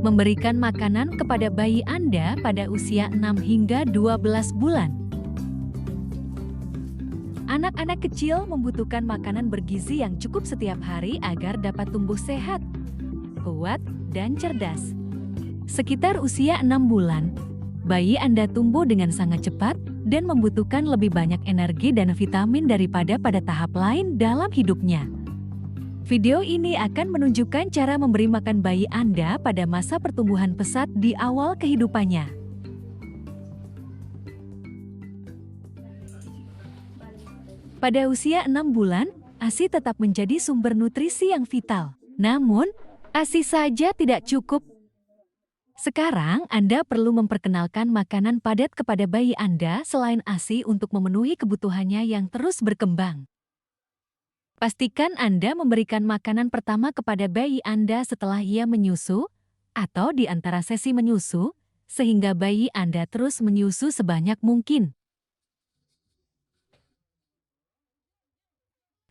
Memberikan makanan kepada bayi Anda pada usia 6 hingga 12 bulan. Anak-anak kecil membutuhkan makanan bergizi yang cukup setiap hari agar dapat tumbuh sehat, kuat, dan cerdas. Sekitar usia 6 bulan, bayi Anda tumbuh dengan sangat cepat dan membutuhkan lebih banyak energi dan vitamin daripada pada tahap lain dalam hidupnya. Video ini akan menunjukkan cara memberi makan bayi Anda pada masa pertumbuhan pesat di awal kehidupannya. Pada usia 6 bulan, ASI tetap menjadi sumber nutrisi yang vital. Namun, ASI saja tidak cukup. Sekarang, Anda perlu memperkenalkan makanan padat kepada bayi Anda selain ASI untuk memenuhi kebutuhannya yang terus berkembang. Pastikan Anda memberikan makanan pertama kepada bayi Anda setelah ia menyusu atau di antara sesi menyusu, sehingga bayi Anda terus menyusu sebanyak mungkin.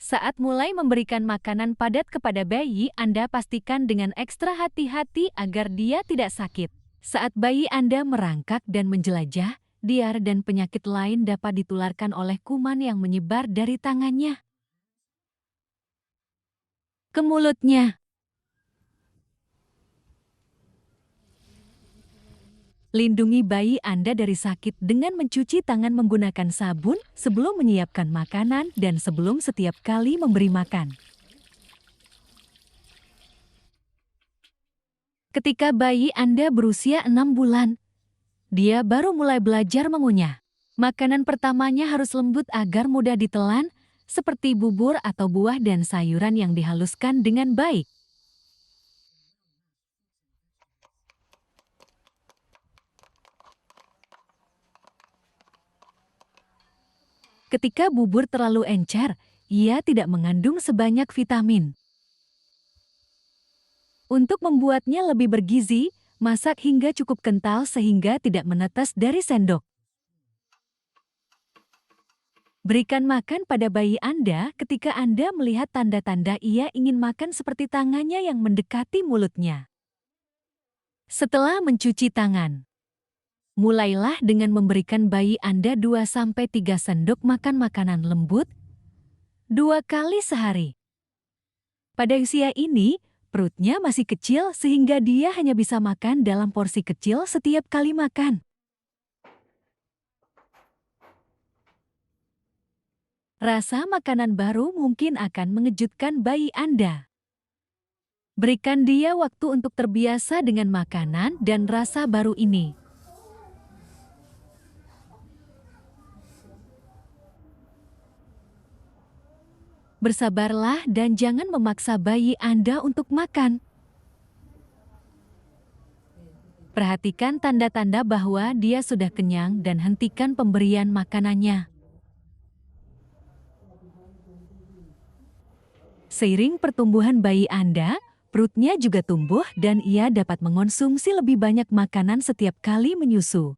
Saat mulai memberikan makanan padat kepada bayi, Anda pastikan dengan ekstra hati-hati agar dia tidak sakit. Saat bayi Anda merangkak dan menjelajah, diare dan penyakit lain dapat ditularkan oleh kuman yang menyebar dari tangannya ke mulutnya. Lindungi bayi Anda dari sakit dengan mencuci tangan menggunakan sabun sebelum menyiapkan makanan dan sebelum setiap kali memberi makan. Ketika bayi Anda berusia 6 bulan, dia baru mulai belajar mengunyah. Makanan pertamanya harus lembut agar mudah ditelan, seperti bubur atau buah dan sayuran yang dihaluskan dengan baik. Ketika bubur terlalu encer, ia tidak mengandung sebanyak vitamin. Untuk membuatnya lebih bergizi, masak hingga cukup kental sehingga tidak menetes dari sendok. Berikan makan pada bayi Anda ketika Anda melihat tanda-tanda ia ingin makan seperti tangannya yang mendekati mulutnya. Setelah mencuci tangan, mulailah dengan memberikan bayi Anda 2-3 sendok makan makanan lembut 2 kali sehari. Pada usia ini, perutnya masih kecil sehingga dia hanya bisa makan dalam porsi kecil setiap kali makan. Rasa makanan baru mungkin akan mengejutkan bayi Anda. Berikan dia waktu untuk terbiasa dengan makanan dan rasa baru ini. Bersabarlah dan jangan memaksa bayi Anda untuk makan. Perhatikan tanda-tanda bahwa dia sudah kenyang dan hentikan pemberian makanannya. Seiring pertumbuhan bayi Anda, perutnya juga tumbuh dan ia dapat mengonsumsi lebih banyak makanan setiap kali menyusu.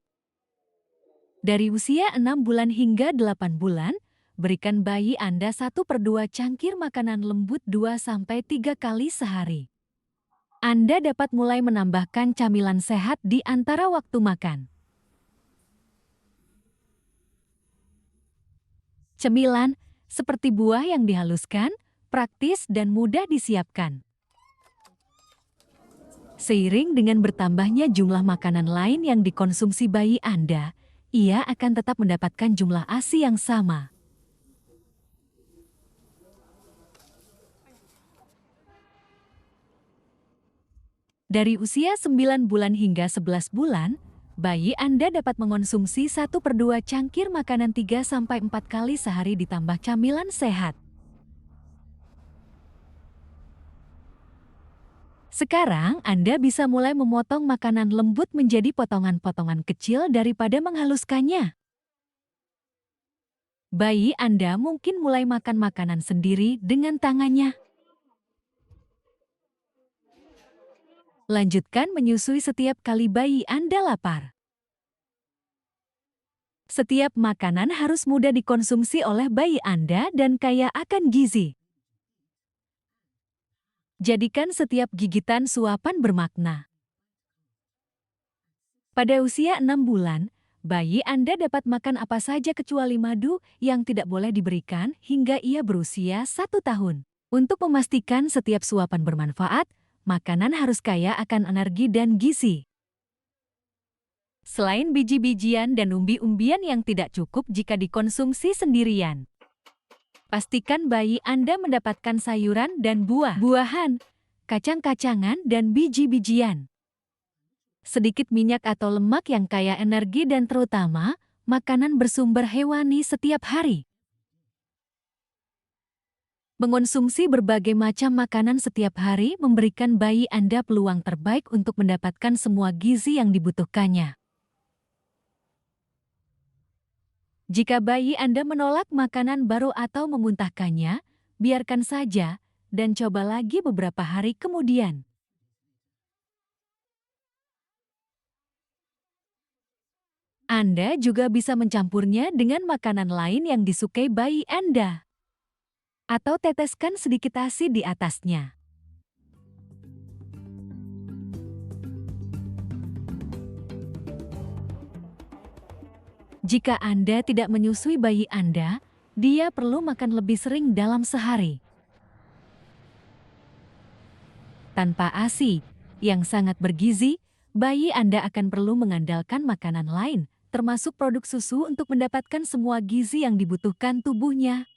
Dari usia 6 bulan hingga 8 bulan, berikan bayi Anda 1/2 cangkir makanan lembut 2-3 kali sehari. Anda dapat mulai menambahkan camilan sehat di antara waktu makan. Cemilan seperti buah yang dihaluskan, praktis dan mudah disiapkan. Seiring dengan bertambahnya jumlah makanan lain yang dikonsumsi bayi Anda, ia akan tetap mendapatkan jumlah ASI yang sama. Dari usia 9 bulan hingga 11 bulan, bayi Anda dapat mengonsumsi 1/2 cangkir makanan 3-4 kali sehari ditambah camilan sehat. Sekarang, Anda bisa mulai memotong makanan lembut menjadi potongan-potongan kecil daripada menghaluskannya. Bayi Anda mungkin mulai makan makanan sendiri dengan tangannya. Lanjutkan menyusui setiap kali bayi Anda lapar. Setiap makanan harus mudah dikonsumsi oleh bayi Anda dan kaya akan gizi. Jadikan setiap gigitan suapan bermakna. Pada usia 6 bulan, bayi Anda dapat makan apa saja kecuali madu yang tidak boleh diberikan hingga ia berusia 1 tahun. Untuk memastikan setiap suapan bermanfaat, makanan harus kaya akan energi dan gizi. Selain biji-bijian dan umbi-umbian yang tidak cukup jika dikonsumsi sendirian, pastikan bayi Anda mendapatkan sayuran dan buah-buahan, kacang-kacangan, dan biji-bijian. Sedikit minyak atau lemak yang kaya energi dan terutama makanan bersumber hewani setiap hari. Mengonsumsi berbagai macam makanan setiap hari memberikan bayi Anda peluang terbaik untuk mendapatkan semua gizi yang dibutuhkannya. Jika bayi Anda menolak makanan baru atau memuntahkannya, biarkan saja dan coba lagi beberapa hari kemudian. Anda juga bisa mencampurnya dengan makanan lain yang disukai bayi Anda, atau teteskan sedikit ASI di atasnya. Jika Anda tidak menyusui bayi Anda, dia perlu makan lebih sering dalam sehari. Tanpa ASI yang sangat bergizi, bayi Anda akan perlu mengandalkan makanan lain, termasuk produk susu untuk mendapatkan semua gizi yang dibutuhkan tubuhnya.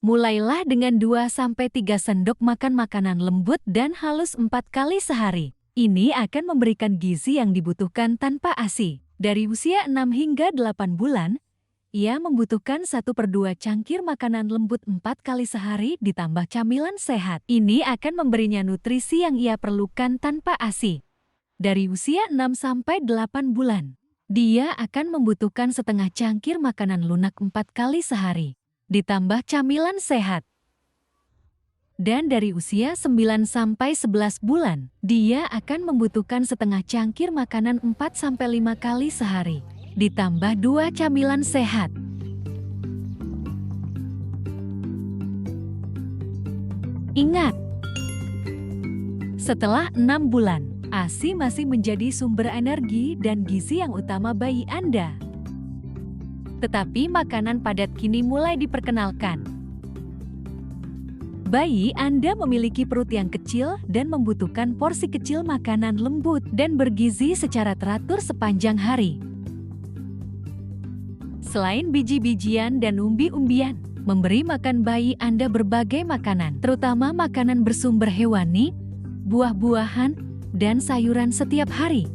Mulailah dengan 2-3 sendok makan makanan lembut dan halus 4 kali sehari. Ini akan memberikan gizi yang dibutuhkan tanpa ASI. Dari usia 6 hingga 8 bulan, ia membutuhkan 1/2 cangkir makanan lembut 4 kali sehari ditambah camilan sehat. Ini akan memberinya nutrisi yang ia perlukan tanpa ASI. Dari usia 6 sampai 8 bulan, dia akan membutuhkan setengah cangkir makanan lunak 4 kali sehari, ditambah camilan sehat. Dan dari usia 9 sampai 11 bulan, dia akan membutuhkan setengah cangkir makanan 4-5 kali sehari, ditambah 2 camilan sehat. Ingat, setelah 6 bulan, ASI masih menjadi sumber energi dan gizi yang utama bayi Anda. Tetapi makanan padat kini mulai diperkenalkan. Bayi Anda memiliki perut yang kecil dan membutuhkan porsi kecil makanan lembut dan bergizi secara teratur sepanjang hari. Selain biji-bijian dan umbi-umbian, memberi makan bayi Anda berbagai makanan, terutama makanan bersumber hewani, buah-buahan, dan sayuran setiap hari.